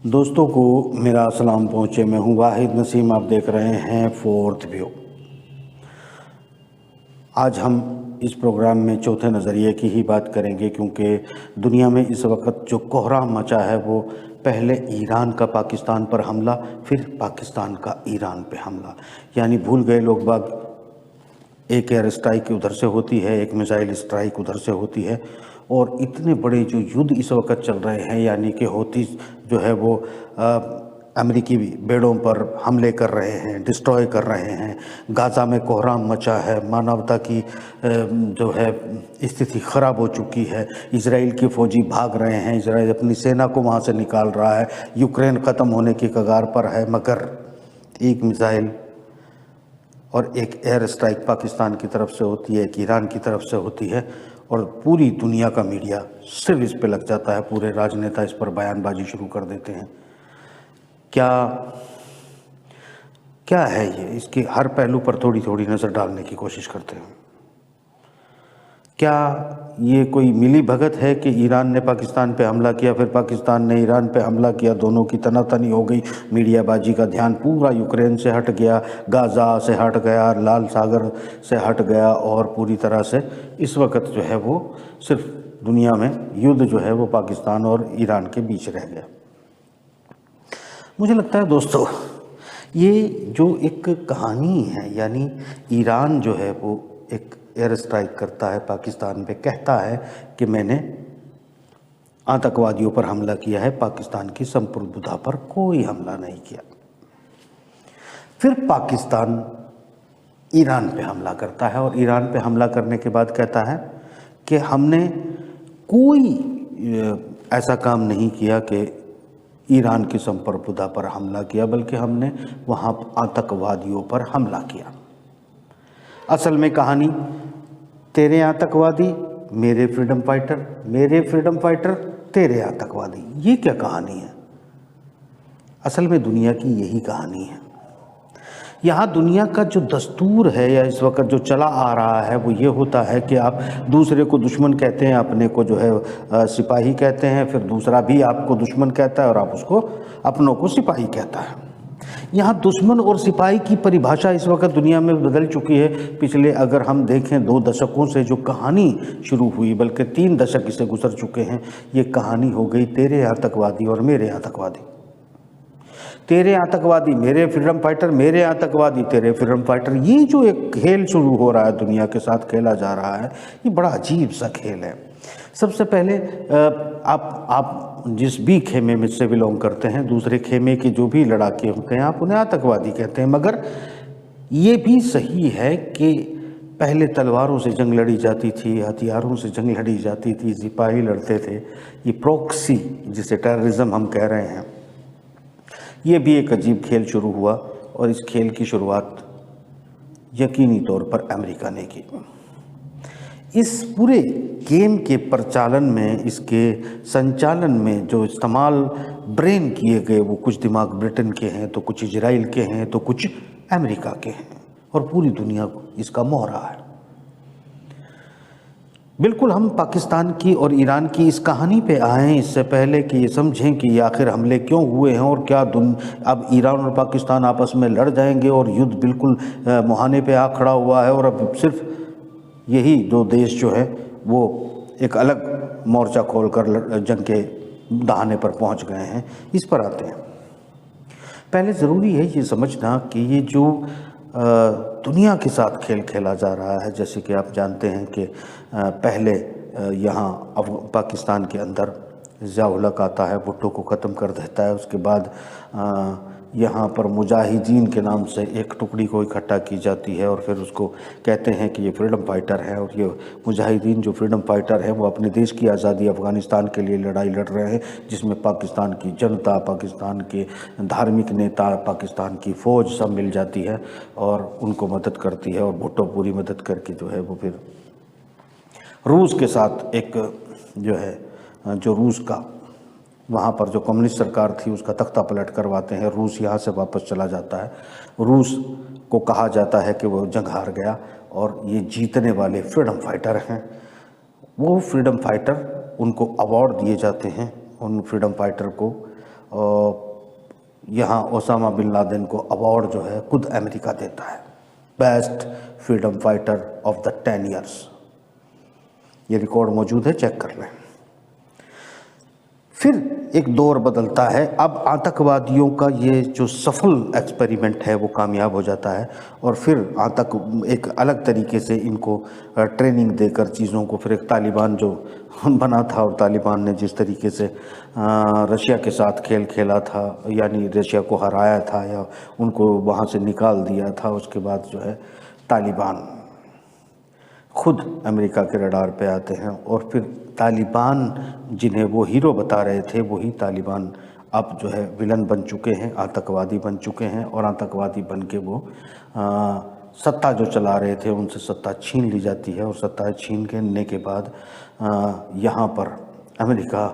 दोस्तों को मेरा सलाम पहुँचे। मैं हूँ वाहिद नसीम, आप देख रहे हैं फोर्थ व्यू। आज हम इस प्रोग्राम में चौथे नज़रिए की ही बात करेंगे, क्योंकि दुनिया में इस वक्त जो कोहराम मचा है वो पहले ईरान का पाकिस्तान पर हमला, फिर पाकिस्तान का ईरान पे हमला। यानी भूल गए लोग बाग, एक एयर स्ट्राइक उधर से होती है, एक मिसाइल स्ट्राइक उधर से होती है, और इतने बड़े जो युद्ध इस वक्त चल रहे हैं, यानी कि हौती जो है वो अमेरिकी बेड़ों पर हमले कर रहे हैं, डिस्ट्रॉय कर रहे हैं। गाज़ा में कोहराम मचा है, मानवता की जो है स्थिति ख़राब हो चुकी है। इजराइल के फ़ौजी भाग रहे हैं, इजराइल अपनी सेना को वहाँ से निकाल रहा है। यूक्रेन ख़त्म होने की कगार पर है, मगर एक मिसाइल और एक एयर स्ट्राइक पाकिस्तान की तरफ से होती है, एक ईरान की तरफ से होती है, और पूरी दुनिया का मीडिया सिर्फ इस पे लग जाता है। पूरे राजनेता इस पर बयानबाजी शुरू कर देते हैं। क्या है ये? इसके हर पहलू पर थोड़ी थोड़ी नज़र डालने की कोशिश करते हैं। क्या ये कोई मिली भगत है कि ईरान ने पाकिस्तान पे हमला किया, फिर पाकिस्तान ने ईरान पे हमला किया, दोनों की तनातनी हो गई, मीडियाबाजी का ध्यान पूरा यूक्रेन से हट गया, गाज़ा से हट गया, लाल सागर से हट गया, और पूरी तरह से इस वक्त जो है वो सिर्फ दुनिया में युद्ध जो है वो पाकिस्तान और ईरान के बीच रह गया। मुझे लगता है दोस्तों, ये जो एक कहानी है, यानी ईरान जो है वो एक एयर स्ट्राइक करता है पाकिस्तान पे, कहता है कि मैंने आतंकवादियों पर हमला किया है, पाकिस्तान की संप्रभुता पर कोई हमला नहीं किया। फिर पाकिस्तान ईरान पे हमला करता है, और ईरान पे हमला करने के बाद कहता है कि हमने कोई ऐसा काम नहीं किया कि ईरान की संप्रभुता पर हमला किया, बल्कि हमने वहाँ आतंकवादियों पर हमला किया। असल में कहानी, तेरे आतंकवादी मेरे फ्रीडम फाइटर, मेरे फ्रीडम फाइटर तेरे आतंकवादी, ये क्या कहानी है? असल में दुनिया की यही कहानी है। यहाँ दुनिया का जो दस्तूर है, या इस वक्त जो चला आ रहा है, वो ये होता है कि आप दूसरे को दुश्मन कहते हैं, अपने को जो है सिपाही कहते हैं, फिर दूसरा भी आपको दुश्मन कहता है और आप उसको अपनों को सिपाही कहता है। यहाँ दुश्मन और सिपाही की परिभाषा इस वक्त दुनिया में बदल चुकी है। पिछले अगर हम देखें 2 दशकों से जो कहानी शुरू हुई, बल्कि 3 दशक इसे गुजर चुके हैं, ये कहानी हो गई तेरे आतंकवादी और मेरे आतंकवादी। तेरे आतंकवादी मेरे फ्रीडम फाइटर, मेरे आतंकवादी तेरे फ्रीडम फाइटर। ये जो एक खेल शुरू हो रहा है, दुनिया के साथ खेला जा रहा है, ये बड़ा अजीब सा खेल है। सबसे पहले आप जिस भी खेमे में से बिलोंग करते हैं, दूसरे खेमे के जो भी लड़ाके होते हैं, आप उन्हें आतंकवादी कहते हैं। मगर ये भी सही है कि पहले तलवारों से जंग लड़ी जाती थी, हथियारों से जंग लड़ी जाती थी, सिपाही लड़ते थे। ये प्रॉक्सी, जिसे टेररिज्म हम कह रहे हैं, ये भी एक अजीब खेल शुरू हुआ, और इस खेल की शुरुआत यकीनी तौर पर अमेरिका ने की। इस पूरे गेम के प्रचालन में, इसके संचालन में जो इस्तेमाल ब्रेन किए गए, वो कुछ दिमाग ब्रिटेन के हैं, तो कुछ इजराइल के हैं, तो कुछ अमेरिका के हैं, और पूरी दुनिया को इसका मोहरा है। बिल्कुल हम पाकिस्तान की और ईरान की इस कहानी पे आए हैं इससे पहले कि ये समझें कि ये आखिर हमले क्यों हुए हैं, और क्या अब ईरान और पाकिस्तान आपस में लड़ जाएंगे और युद्ध बिल्कुल मुहाने पे आ खड़ा हुआ है, और अब सिर्फ यही 2 देश जो है वो एक अलग मोर्चा खोलकर जंग के दहाने पर पहुंच गए हैं। इस पर आते हैं। पहले ज़रूरी है ये समझना कि ये जो दुनिया के साथ खेल खेला जा रहा है, जैसे कि आप जानते हैं कि पहले यहाँ पाकिस्तान के अंदर ज़िया-उल-हक आता है, भुट्टो को ख़त्म कर देता है। उसके बाद यहाँ पर मुजाहिदीन के नाम से एक टुकड़ी को इकट्ठा की जाती है, और फिर उसको कहते हैं कि ये फ्रीडम फाइटर है, और ये मुजाहिदीन जो फ्रीडम फाइटर हैं वो अपने देश की आज़ादी, अफ़गानिस्तान के लिए लड़ाई लड़ रहे हैं, जिसमें पाकिस्तान की जनता, पाकिस्तान के धार्मिक नेता, पाकिस्तान की फ़ौज सब मिल जाती है और उनको मदद करती है। और भुट्टो पूरी मदद करके जो है वो फिर रूस के साथ एक जो है, जो रूस का वहाँ पर जो कम्युनिस्ट सरकार थी उसका तख्ता पलट करवाते हैं। रूस यहाँ से वापस चला जाता है। रूस को कहा जाता है कि वो जंग हार गया, और ये जीतने वाले फ्रीडम फाइटर हैं। वो फ्रीडम फाइटर, उनको अवार्ड दिए जाते हैं उन फ्रीडम फाइटर को, यहाँ ओसामा बिन लादेन को अवार्ड जो है खुद अमेरिका देता है, best freedom fighter of the 10 years. ये रिकॉर्ड मौजूद है, चेक कर लें। फिर एक दौर बदलता है। अब आतंकवादियों का ये जो सफल एक्सपेरिमेंट है वो कामयाब हो जाता है और फिर एक अलग तरीके से इनको ट्रेनिंग देकर चीज़ों को, फिर एक तालिबान जो बना था और तालिबान ने जिस तरीके से रशिया के साथ खेल खेला था, यानी रशिया को हराया था या उनको वहाँ से निकाल दिया था, उसके बाद जो है तालिबान खुद अमेरिका के रडार पे आते हैं और फिर तालिबान जिन्हें वो हीरो बता रहे थे वही तालिबान अब जो है विलन बन चुके हैं, आतंकवादी बन चुके हैं और आतंकवादी बन के वो सत्ता जो चला रहे थे उनसे सत्ता छीन ली जाती है और सत्ता छीन लेने के बाद यहाँ पर अमेरिका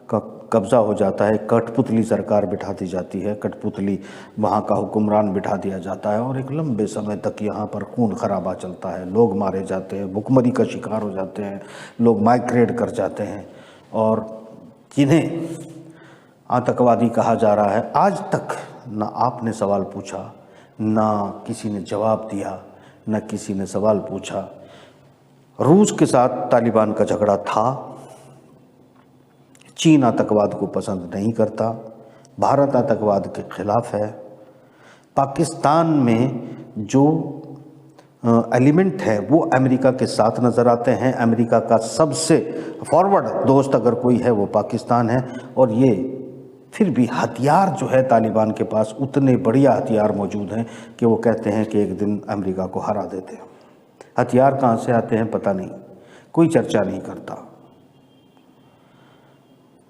का कब्ज़ा हो जाता है। कठपुतली सरकार बिठा दी जाती है, कठपुतली वहाँ का हुक्मरान बिठा दिया जाता है और एक लंबे समय तक यहाँ पर खून खराबा चलता है, लोग मारे जाते हैं, भुखमरी का शिकार हो जाते हैं, लोग माइग्रेट कर जाते हैं और जिन्हें आतंकवादी कहा जा रहा है आज तक ना आपने सवाल पूछा, ना किसी ने जवाब दिया, ना किसी ने सवाल पूछा। रूस के साथ तालिबान का झगड़ा था, चीन आतंकवाद को पसंद नहीं करता, भारत आतंकवाद के खिलाफ है, पाकिस्तान में जो एलिमेंट है वो अमेरिका के साथ नज़र आते हैं। अमेरिका का सबसे फॉरवर्ड दोस्त अगर कोई है वो पाकिस्तान है और ये फिर भी हथियार जो है तालिबान के पास उतने बढ़िया हथियार मौजूद हैं कि वो कहते हैं कि एक दिन अमेरिका को हरा देते हैं। हथियार कहाँ से आते हैं पता नहीं, कोई चर्चा नहीं करता,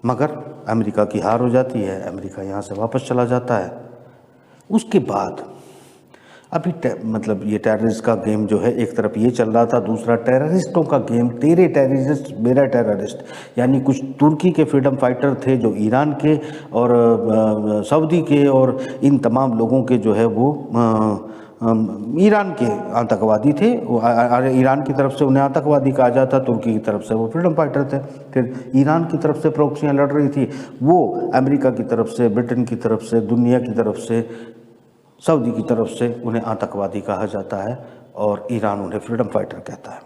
मगर अमेरिका की हार हो जाती है, अमेरिका यहाँ से वापस चला जाता है। उसके बाद अभी मतलब ये टेररिस्ट का गेम जो है एक तरफ ये चल रहा था, दूसरा टेररिस्टों का गेम, तेरे टेररिस्ट मेरा टेररिस्ट, यानी कुछ तुर्की के फ्रीडम फाइटर थे जो ईरान के और सऊदी के और इन तमाम लोगों के जो है वो ईरान के आतंकवादी थे। ईरान की तरफ से उन्हें आतंकवादी कहा जाता, तुर्की की तरफ से वो फ्रीडम फाइटर थे। फिर ईरान की तरफ से प्रॉक्सियाँ लड़ रही थी, वो अमेरिका की तरफ से, ब्रिटेन की तरफ से, दुनिया की तरफ से, सऊदी की तरफ से उन्हें आतंकवादी कहा जाता है और ईरान उन्हें फ्रीडम फाइटर कहता है।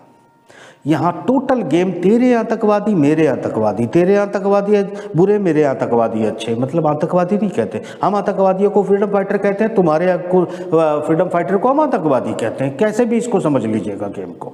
यहाँ टोटल गेम तेरे आतंकवादी मेरे आतंकवादी, तेरे आतंकवादी बुरे मेरे आतंकवादी अच्छे, मतलब आतंकवादी नहीं कहते हम, आतंकवादियों को फ्रीडम फाइटर कहते हैं, तुम्हारे को फ्रीडम फाइटर को हम आतंकवादी कहते हैं। कैसे भी इसको समझ लीजिएगा गेम को।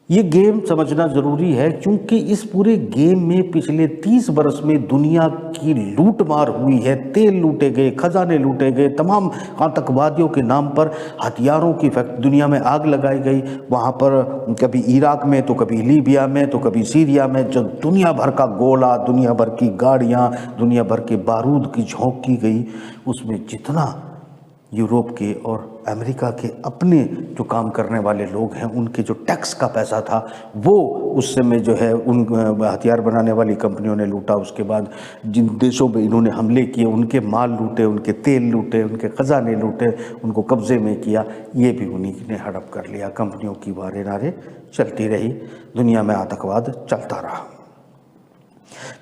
ये गेम समझना ज़रूरी है क्योंकि इस पूरे गेम में पिछले 30 बरस में दुनिया की लूटमार हुई है, तेल लूटे गए, खजाने लूटे गए, तमाम आतंकवादियों के नाम पर हथियारों की दुनिया में आग लगाई गई। वहाँ पर कभी इराक में, तो कभी लीबिया में, तो कभी सीरिया में, जो दुनिया भर का गोला, दुनिया भर की गाड़ियाँ, दुनिया भर के बारूद की झोंक की गई। उसमें जितना यूरोप के और अमेरिका के अपने जो काम करने वाले लोग हैं उनके जो टैक्स का पैसा था वो उस समय जो है उन हथियार बनाने वाली कंपनियों ने लूटा। उसके बाद जिन देशों पे इन्होंने हमले किए उनके माल लूटे, उनके तेल लूटे, उनके ख़जाने लूटे, उनको कब्ज़े में किया, ये भी उन्हीं ने हड़प कर लिया। कंपनियों की वारे नारे चलती रही, दुनिया में आतंकवाद चलता रहा।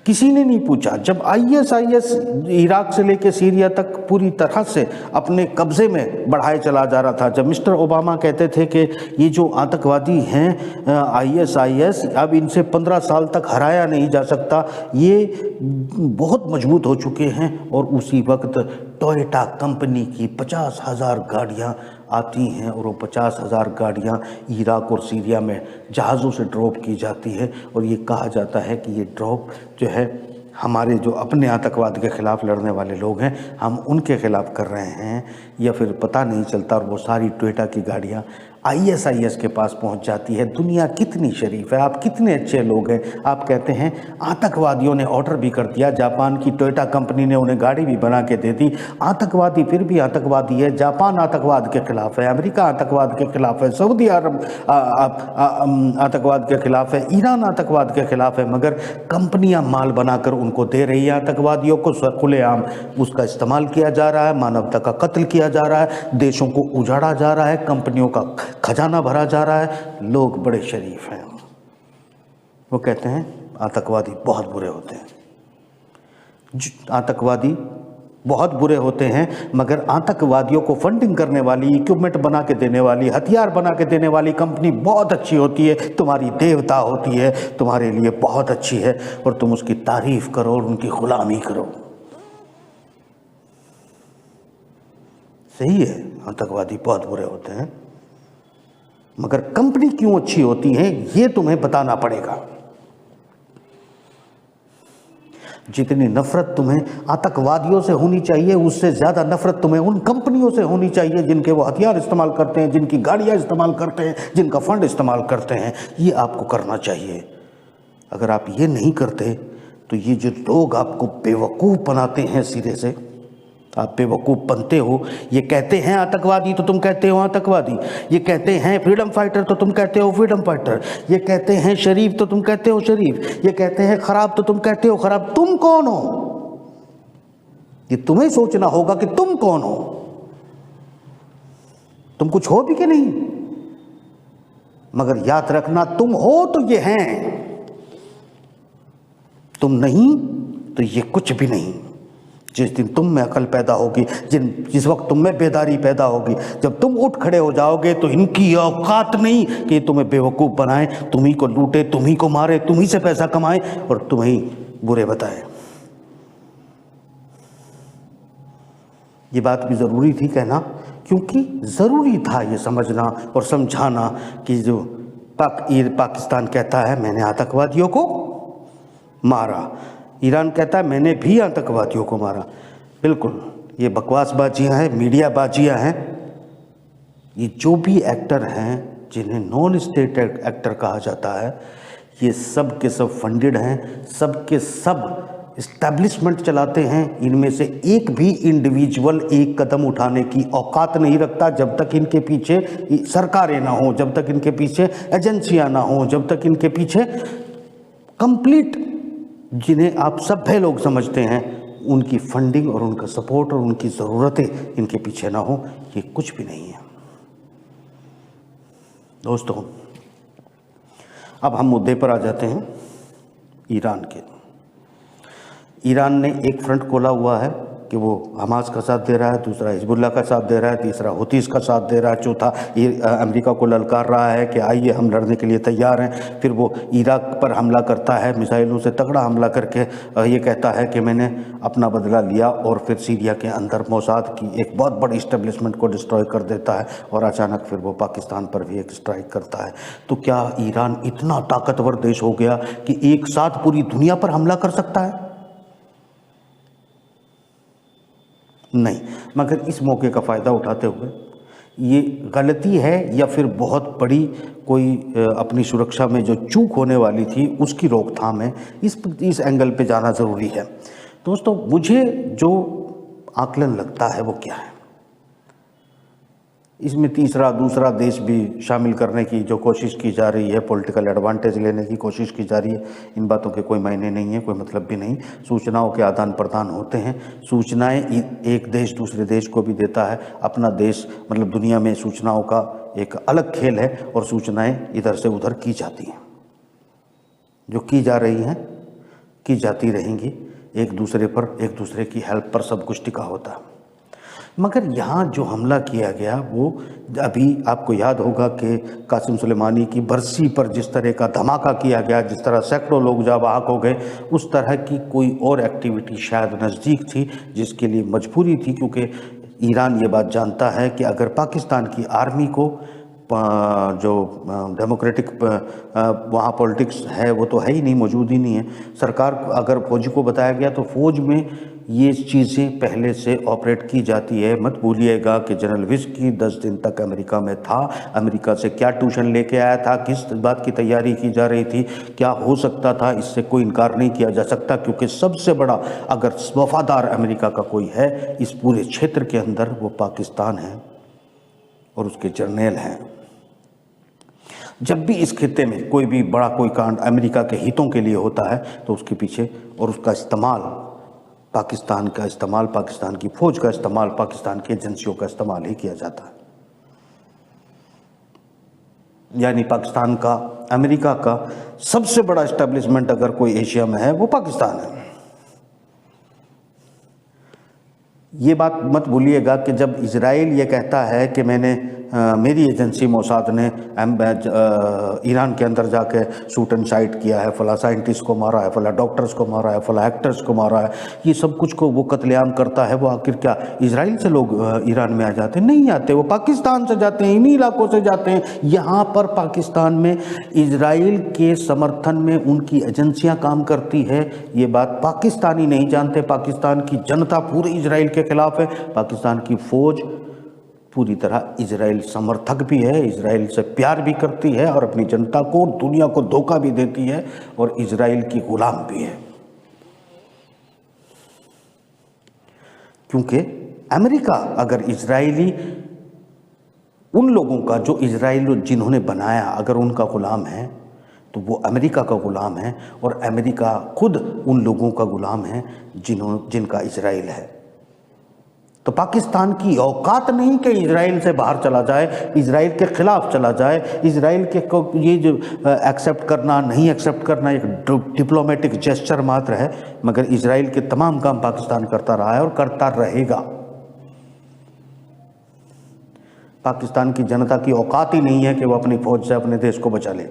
किसी ने नहीं पूछा जब ISIS इराक से लेकर सीरिया तक पूरी तरह से अपने कब्जे में बढ़ाए चला जा रहा था, जब मिस्टर ओबामा कहते थे कि ये जो आतंकवादी हैं ISIS अब इनसे 15 साल तक हराया नहीं जा सकता, ये बहुत मजबूत हो चुके हैं, और उसी वक्त टोयोटा कंपनी की 50,000 गाड़ियाँ आती हैं और वो 50,000 गाड़ियाँ इराक और सीरिया में जहाज़ों से ड्रॉप की जाती है। और ये कहा जाता है कि ये ड्रॉप जो है हमारे जो अपने आतंकवाद के ख़िलाफ़ लड़ने वाले लोग हैं हम उनके ख़िलाफ़ कर रहे हैं, या फिर पता नहीं चलता। और वो सारी टोयोटा की गाड़ियाँ ISIS के पास पहुंच जाती है। दुनिया कितनी शरीफ है, आप कितने अच्छे लोग हैं। आप कहते हैं आतंकवादियों ने ऑर्डर भी कर दिया, जापान की टोयोटा कंपनी ने उन्हें गाड़ी भी बना के दे दी। आतंकवादी फिर भी आतंकवादी है। जापान आतंकवाद के खिलाफ है, अमेरिका आतंकवाद के खिलाफ है, सऊदी अरब आतंकवाद के खिलाफ है, ईरान आतंकवाद के खिलाफ है, मगर कंपनियां माल बनाकर उनको दे रही है। आतंकवादियों को खुलेआम उसका इस्तेमाल किया जा रहा है, मानवता का कत्ल किया जा रहा है, देशों को उजाड़ा जा रहा है, कंपनियों का खजाना भरा जा रहा है। लोग बड़े शरीफ हैं, वो कहते हैं आतंकवादी बहुत बुरे होते हैं। आतंकवादी बहुत बुरे होते हैं, मगर आतंकवादियों को फंडिंग करने वाली, इक्विपमेंट बना के देने वाली, हथियार बना के देने वाली कंपनी बहुत अच्छी होती है, तुम्हारी देवता होती है, तुम्हारे लिए बहुत अच्छी है और तुम उसकी तारीफ करो और उनकी गुलामी करो। सही है, आतंकवादी बहुत बुरे होते हैं, मगर कंपनी क्यों अच्छी होती है ये तुम्हें बताना पड़ेगा। जितनी नफरत तुम्हें आतंकवादियों से होनी चाहिए, उससे ज़्यादा नफरत तुम्हें उन कंपनियों से होनी चाहिए जिनके वो हथियार इस्तेमाल करते हैं, जिनकी गाड़ियाँ इस्तेमाल करते हैं, जिनका फंड इस्तेमाल करते हैं। ये आपको करना चाहिए। अगर आप ये नहीं करते तो ये जो लोग आपको बेवकूफ़ बनाते हैं, सिरे से आप बेवकूफ़ बनते हो। ये कहते हैं आतंकवादी तो तुम कहते हो आतंकवादी, ये कहते हैं फ्रीडम फाइटर तो तुम कहते हो फ्रीडम फाइटर, ये कहते हैं शरीफ तो तुम कहते हो शरीफ, ये कहते हैं खराब तो तुम कहते हो खराब। तुम कौन हो? ये तुम्हें सोचना होगा कि तुम कौन हो। तुम कुछ हो भी कि नहीं, मगर याद रखना तुम हो तो ये हैं, तुम नहीं तो ये कुछ भी नहीं। जिस दिन तुम में अकल पैदा होगी, जिस वक्त तुम में बेदारी पैदा होगी, जब तुम उठ खड़े हो जाओगे तो इनकी औकात नहीं कि तुम्हें बेवकूफ़ बनाएं, तुम्ही को लूटे, तुम्ही को मारे, तुम्ही से पैसा कमाएं और तुम्हें बुरे बताएं। ये बात भी ज़रूरी थी कहना, क्योंकि ज़रूरी था ये समझना और समझाना कि जो पाकिस्तान कहता है मैंने आतंकवादियों को मारा, ईरान कहता है मैंने भी आतंकवादियों को मारा। बिल्कुल ये बकवासबाजियाँ हैं, मीडिया बाजियाँ हैं। ये जो भी एक्टर हैं जिन्हें नॉन स्टेट एक्टर कहा जाता है, ये सब के सब फंडेड हैं, सब के सब इस्टेब्लिशमेंट चलाते हैं। इनमें से एक भी इंडिविजुअल एक कदम उठाने की औकात नहीं रखता जब तक इनके पीछे सरकारें ना हो, जब तक इनके पीछे एजेंसियां ना हो, जब तक इनके पीछे कंप्लीट, जिन्हें आप सभ्य लोग समझते हैं, उनकी फंडिंग और उनका सपोर्ट और उनकी ज़रूरतें इनके पीछे ना हो, ये कुछ भी नहीं है। दोस्तों, अब हम मुद्दे पर आ जाते हैं ईरान के। ईरान ने एक फ्रंट खोला हुआ है कि वो हमास का साथ दे रहा है, दूसरा हिजबुल्लाह का साथ दे रहा है, तीसरा हुतीस का साथ दे रहा है, चौथा अमेरिका को ललकार रहा है कि आइए हम लड़ने के लिए तैयार हैं। फिर वो इराक पर हमला करता है, मिसाइलों से तगड़ा हमला करके ये कहता है कि मैंने अपना बदला लिया, और फिर सीरिया के अंदर मोसाद की एक बहुत बड़ी इस्टेब्लिशमेंट को डिस्ट्रॉय कर देता है, और अचानक फिर वो पाकिस्तान पर भी एक स्ट्राइक करता है। तो क्या ईरान इतना ताकतवर देश हो गया कि एक साथ पूरी दुनिया पर हमला कर सकता है? नहीं, मगर इस मौके का फ़ायदा उठाते हुए ये गलती है या फिर बहुत बड़ी कोई अपनी सुरक्षा में जो चूक होने वाली थी उसकी रोकथाम है, इस एंगल पे जाना ज़रूरी है। दोस्तों, मुझे जो आकलन लगता है वो क्या है, इसमें तीसरा दूसरा देश भी शामिल करने की जो कोशिश की जा रही है, पॉलिटिकल एडवांटेज लेने की कोशिश की जा रही है, इन बातों के कोई मायने नहीं है, कोई मतलब भी नहीं। सूचनाओं के आदान प्रदान होते हैं, सूचनाएं एक देश दूसरे देश को भी देता है। अपना देश मतलब दुनिया में सूचनाओं का एक अलग खेल है, और सूचनाएं इधर से उधर की जाती हैं, जो की जा रही हैं, की जाती रहेंगी। एक दूसरे पर, एक दूसरे की हेल्प पर सब कुछ टिका होता है। मगर यहाँ जो हमला किया गया वो अभी आपको याद होगा कि कासिम सुलेमानी की बरसी पर जिस तरह का धमाका किया गया, जिस तरह सैकड़ों लोग जा बहक हो गए, उस तरह की कोई और एक्टिविटी शायद नज़दीक थी, जिसके लिए मजबूरी थी, क्योंकि ईरान ये बात जानता है कि अगर पाकिस्तान की आर्मी को जो डेमोक्रेटिक वहाँ पॉलिटिक्स है वो तो है ही नहीं, मौजूद ही नहीं है। सरकार अगर फौजी को बताया गया तो फौज में ये चीज़ें पहले से ऑपरेट की जाती है। मत भूलिएगा कि जनरल विस्की 10 दिन तक अमेरिका में था, अमेरिका से क्या ट्यूशन लेके आया था, किस बात की तैयारी की जा रही थी, क्या हो सकता था, इससे कोई इनकार नहीं किया जा सकता, क्योंकि सबसे बड़ा अगर वफादार अमेरिका का कोई है इस पूरे क्षेत्र के अंदर वो पाकिस्तान है और उसके जर्नल हैं। जब भी इस खित्ते में कोई भी बड़ा कोई कांड अमेरिका के हितों के लिए होता है तो उसके पीछे और उसका इस्तेमाल, पाकिस्तान का इस्तेमाल, पाकिस्तान की फौज का इस्तेमाल, पाकिस्तान की एजेंसियों का इस्तेमाल ही किया जाता है। यानी पाकिस्तान का, अमेरिका का सबसे बड़ा इस्टेब्लिशमेंट अगर कोई एशिया में है वो पाकिस्तान है। ये बात मत भूलिएगा कि जब इजराइल ये कहता है कि मेरी एजेंसी मोसाद ने ईरान के अंदर जाके शूट एंड साइट किया है, फला साइंटिस्ट को मारा है, फला डॉक्टर्स को मारा है, फला एक्टर्स को मारा है, ये सब कुछ को वो कत्लेआम करता है, वो आखिर क्या इजराइल से लोग ईरान में आ जाते हैं? नहीं आते, वो पाकिस्तान से जाते हैं, इन्हीं इलाकों से जाते हैं। यहाँ पर पाकिस्तान में इजराइल के समर्थन में उनकी एजेंसियाँ काम करती है। ये बात पाकिस्तानी नहीं जानते। पाकिस्तान की जनता पूरे इजराइल के खिलाफ है। पाकिस्तान की फौज पूरी तरह इजराइल समर्थक भी है, इजराइल से प्यार भी करती है और अपनी जनता को, दुनिया को धोखा भी देती है और इजराइल की गुलाम भी है। क्योंकि अमेरिका अगर इजरायली उन लोगों का जो इजराइल जिन्होंने बनाया अगर उनका गुलाम है तो वो अमेरिका का गुलाम है और अमेरिका खुद उन लोगों का गुलाम है जिनका इजराइल है। तो पाकिस्तान की औकात नहीं कि इजराइल से बाहर चला जाए, इजराइल के खिलाफ चला जाए। इजराइल के को ये जो एक्सेप्ट करना नहीं एक्सेप्ट करना एक डिप्लोमेटिक जेस्चर मात्र है, मगर इजराइल के तमाम काम पाकिस्तान करता रहा है और करता रहेगा। पाकिस्तान की जनता की औकात ही नहीं है कि वो अपनी फौज से अपने देश को बचा ले।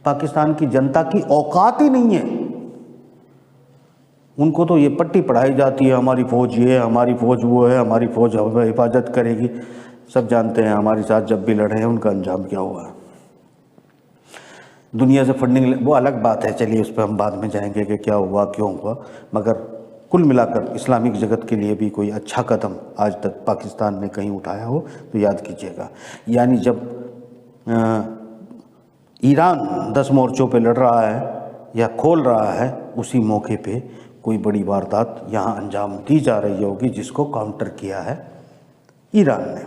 पाकिस्तान की जनता की औकात ही नहीं है। उनको तो ये पट्टी पढ़ाई जाती है, हमारी फौज ये है, हमारी फौज वो है, हमारी फौज हमें हिफाजत करेगी। सब जानते हैं हमारे साथ जब भी लड़े हैं उनका अंजाम क्या हुआ। दुनिया से फंडिंग वो अलग बात है, चलिए उस पर हम बाद में जाएंगे कि क्या हुआ क्यों हुआ। मगर कुल मिलाकर इस्लामिक जगत के लिए भी कोई अच्छा कदम आज तक पाकिस्तान ने कहीं उठाया हो तो याद कीजिएगा। यानी जब ईरान 10 मोर्चों पे लड़ रहा है या खोल रहा है, उसी मौके पे कोई बड़ी वारदात यहाँ अंजाम दी जा रही होगी जिसको काउंटर किया है ईरान ने।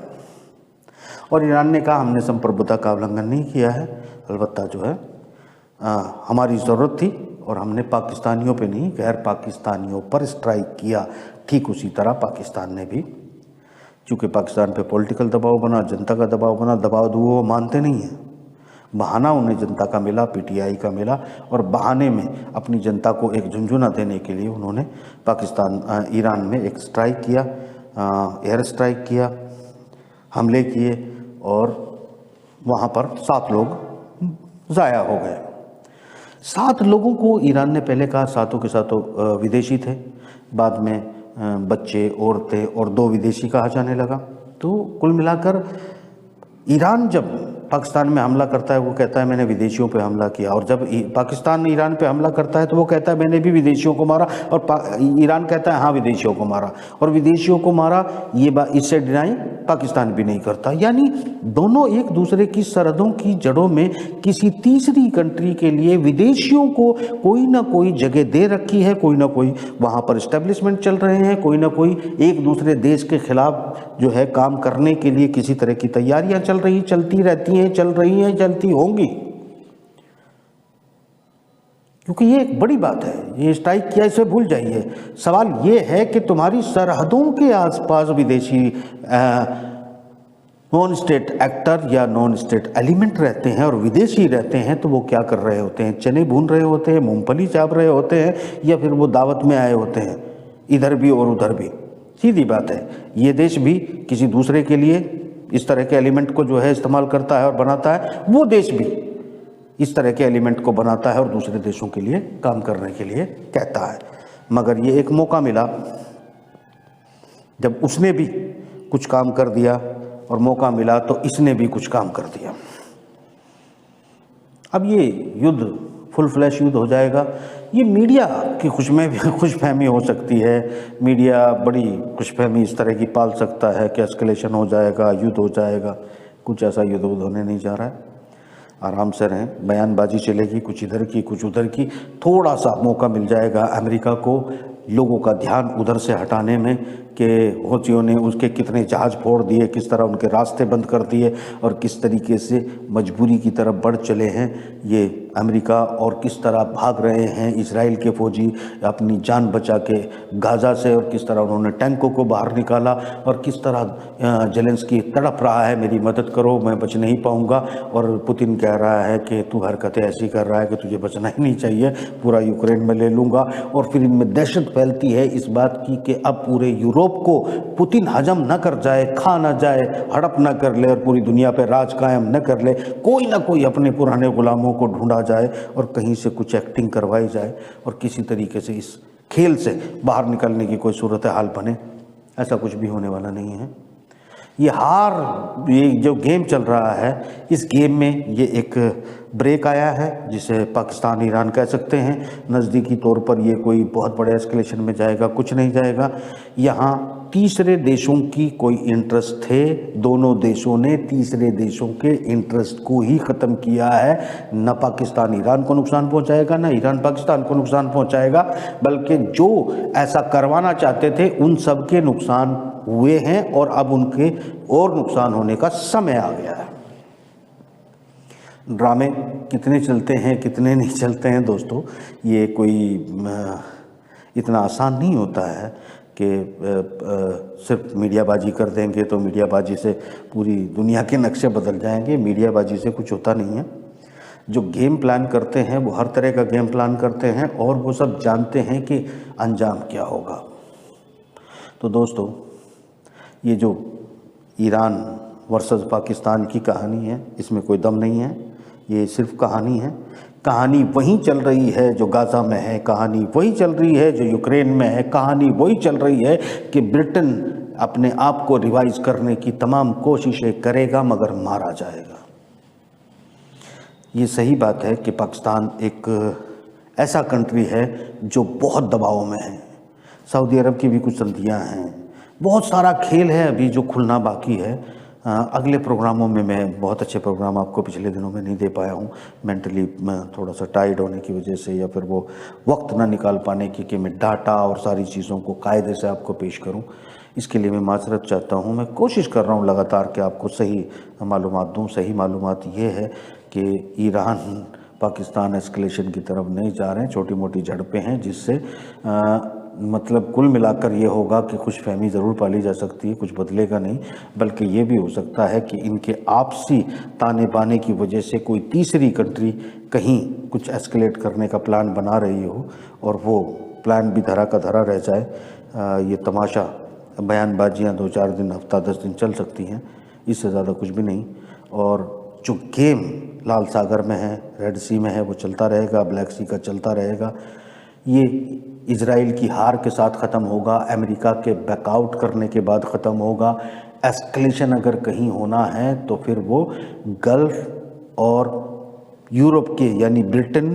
और ईरान ने कहा हमने संप्रभुता का उल्लंघन नहीं किया है, अलबत्ता जो है हमारी ज़रूरत थी और हमने पाकिस्तानियों पे नहीं गैर पाकिस्तानियों पर स्ट्राइक किया। ठीक उसी तरह पाकिस्तान ने भी, चूँकि पाकिस्तान पे पॉलिटिकल दबाव बना, जनता का दबाव बना, दबाव दो वो मानते नहीं हैं। बहाना उन्हें जनता का मिला, पीटीआई का मिला, और बहाने में अपनी जनता को एक झुंझुना देने के लिए उन्होंने ईरान में एक स्ट्राइक किया, एयर स्ट्राइक किया, हमले किए और वहाँ पर 7 लोग ज़ाया हो गए। 7 लोगों को ईरान ने पहले कहा 7 के 7 विदेशी थे, बाद में बच्चे, औरतें और 2 विदेशी कहा जाने लगा। तो कुल मिलाकर ईरान जब पाकिस्तान में हमला करता है वो कहता है मैंने विदेशियों पे हमला किया, और जब पाकिस्तान ईरान पे हमला करता है तो वो कहता है मैंने भी विदेशियों को मारा, और ईरान कहता है हाँ विदेशियों को मारा, और विदेशियों को मारा ये बात इससे डिनाई पाकिस्तान भी नहीं करता। यानी दोनों एक दूसरे की सरहदों की जड़ों में किसी तीसरी कंट्री के लिए विदेशियों को कोई ना कोई जगह दे रखी है, कोई ना कोई वहाँ पर इस्टेब्लिशमेंट चल रहे हैं, कोई ना कोई एक दूसरे देश के खिलाफ जो है काम करने के लिए किसी तरह की तैयारियां चलती रहती हैं, चल रही हैं, चलती होंगी। क्योंकि ये एक बड़ी बात है, ये स्ट्राइक किया इसे भूल जाइए। सवाल ये है कि तुम्हारी सरहदों के आसपास विदेशी नॉन स्टेट एक्टर या नॉन स्टेट एलिमेंट रहते हैं और विदेशी रहते हैं, तो वो क्या कर रहे होते हैं? चने भून रहे होते हैं, मूंगफली चाप रहे होते हैं, या फिर वो दावत में आए होते हैं, इधर भी और उधर भी। सीधी बात है, ये देश भी किसी दूसरे के लिए इस तरह के एलिमेंट को जो है इस्तेमाल करता है और बनाता है, वो देश भी इस तरह के एलिमेंट को बनाता है और दूसरे देशों के लिए काम करने के लिए कहता है। मगर ये एक मौका मिला जब उसने भी कुछ काम कर दिया, और मौका मिला तो इसने भी कुछ काम कर दिया। अब ये युद्ध फुल फ्लैश युद्ध हो जाएगा। ये मीडिया की खुशफहमी हो सकती है, मीडिया बड़ी खुशफहमी इस तरह की पाल सकता है कि एस्केलेशन हो जाएगा, युद्ध हो जाएगा। कुछ ऐसा युद्ध होने नहीं जा रहा है। आराम से रहें, बयानबाजी चलेगी, कुछ इधर की कुछ उधर की। थोड़ा सा मौका मिल जाएगा अमेरिका को लोगों का ध्यान उधर से हटाने में कि हौथियों ने उसके कितने जहाज़ फोड़ दिए, किस तरह उनके रास्ते बंद कर दिए और किस तरीके से मजबूरी की तरफ बढ़ चले हैं। ये अमेरिका और किस तरह भाग रहे हैं इजराइल के फौजी अपनी जान बचा के गाज़ा से, और किस तरह उन्होंने टैंकों को बाहर निकाला, और किस तरह जेलेंस्की तड़प रहा है मेरी मदद करो मैं बच नहीं पाऊंगा, और पुतिन कह रहा है कि तू हरकतें ऐसी कर रहा है कि तुझे बचना ही नहीं चाहिए, पूरा यूक्रेन में ले लूँगा। और फिर इनमें दहशत फैलती है इस बात की कि अब पूरे यूरोप को पुतिन हजम न कर जाए, खा न जाए, हड़प न कर ले और पूरी दुनिया पर राज कायम न कर ले, कोई ना कोई अपने पुराने गुलामों को ढूंढा जाए और कहीं से कुछ एक्टिंग करवाई जाए और किसी तरीके से इस खेल से बाहर निकलने की कोई सूरत हाल बने। ऐसा कुछ भी होने वाला नहीं है। ये जो गेम चल रहा है, इस गेम में ये एक ब्रेक आया है जिसे पाकिस्तान ईरान कह सकते हैं। नज़दीकी तौर पर ये कोई बहुत बड़े एस्केलेशन में जाएगा कुछ नहीं जाएगा। यहाँ तीसरे देशों की कोई इंटरेस्ट थे, दोनों देशों ने तीसरे देशों के इंटरेस्ट को ही ख़त्म किया है। न पाकिस्तान ईरान को नुकसान पहुंचाएगा, न ईरान पाकिस्तान को नुकसान पहुंचाएगा, बल्कि जो ऐसा करवाना चाहते थे उन सब के नुकसान हुए हैं और अब उनके और नुकसान होने का समय आ गया है। ड्रामे कितने चलते हैं कितने नहीं चलते हैं दोस्तों, ये कोई इतना आसान नहीं होता है कि सिर्फ मीडियाबाजी कर देंगे तो मीडियाबाजी से पूरी दुनिया के नक्शे बदल जाएंगे। मीडियाबाजी से कुछ होता नहीं है। जो गेम प्लान करते हैं वो हर तरह का गेम प्लान करते हैं और वो सब जानते हैं कि अंजाम क्या होगा। तो दोस्तों, ये जो ईरान वर्सेस पाकिस्तान की कहानी है, इसमें कोई दम नहीं है, ये सिर्फ कहानी है। कहानी वही चल रही है जो गाज़ा में है, कहानी वही चल रही है जो यूक्रेन में है, कहानी वही चल रही है कि ब्रिटेन अपने आप को रिवाइज करने की तमाम कोशिशें करेगा मगर मारा जाएगा। ये सही बात है कि पाकिस्तान एक ऐसा कंट्री है जो बहुत दबाव में है। सऊदी अरब की भी कुछ संधियाँ हैं, बहुत सारा खेल है अभी जो खुलना बाकी है। अगले प्रोग्रामों में मैं बहुत अच्छे प्रोग्राम आपको पिछले दिनों में नहीं दे पाया हूँ, मेंटली मैं थोड़ा सा टायर्ड होने की वजह से, या फिर वो वक्त ना निकाल पाने की कि मैं डाटा और सारी चीज़ों को कायदे से आपको पेश करूँ। इसके लिए मैं माजरत चाहता हूँ। मैं कोशिश कर रहा हूँ लगातार कि आपको सही मालूमात दूँ। सही मालूमात ये है कि ईरान पाकिस्तान एस्केलेशन की तरफ नहीं जा रहे हैं, छोटी मोटी झड़पें हैं जिससे मतलब कुल मिलाकर ये होगा कि खुशफहमी ज़रूर पाली जा सकती है, कुछ बदलेगा नहीं। बल्कि ये भी हो सकता है कि इनके आपसी ताने बाने की वजह से कोई तीसरी कंट्री कहीं कुछ एस्केलेट करने का प्लान बना रही हो और वो प्लान भी धरा का धरा रह जाए। ये तमाशा बयानबाजियाँ 2-4 दिन, हफ्ता 10 दिन चल सकती हैं, इससे ज़्यादा कुछ भी नहीं। और जो गेम लाल सागर में है, रेड सी में है, वो चलता रहेगा, ब्लैक सी का चलता रहेगा। ये इजराइल की हार के साथ ख़त्म होगा, अमेरिका के बैकआउट करने के बाद ख़त्म होगा। एस्केलेशन अगर कहीं होना है तो फिर वो गल्फ़ और यूरोप के यानी ब्रिटेन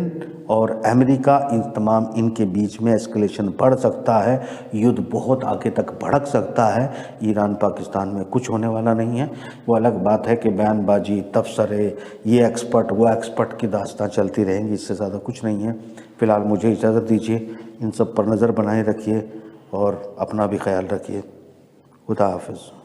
और अमेरिका, इन तमाम इनके बीच में एस्केलेशन बढ़ सकता है, युद्ध बहुत आगे तक भड़क सकता है। ईरान पाकिस्तान में कुछ होने वाला नहीं है। वो अलग बात है कि बयानबाजी, तबसरे, ये एक्सपर्ट वो एक्सपर्ट की दास्तां चलती रहेंगी, इससे ज़्यादा कुछ नहीं है। फ़िलहाल मुझे इजाज़त दीजिए, इन सब पर नज़र बनाए रखिए और अपना भी ख्याल रखिए। खुदा हाफ़िज़।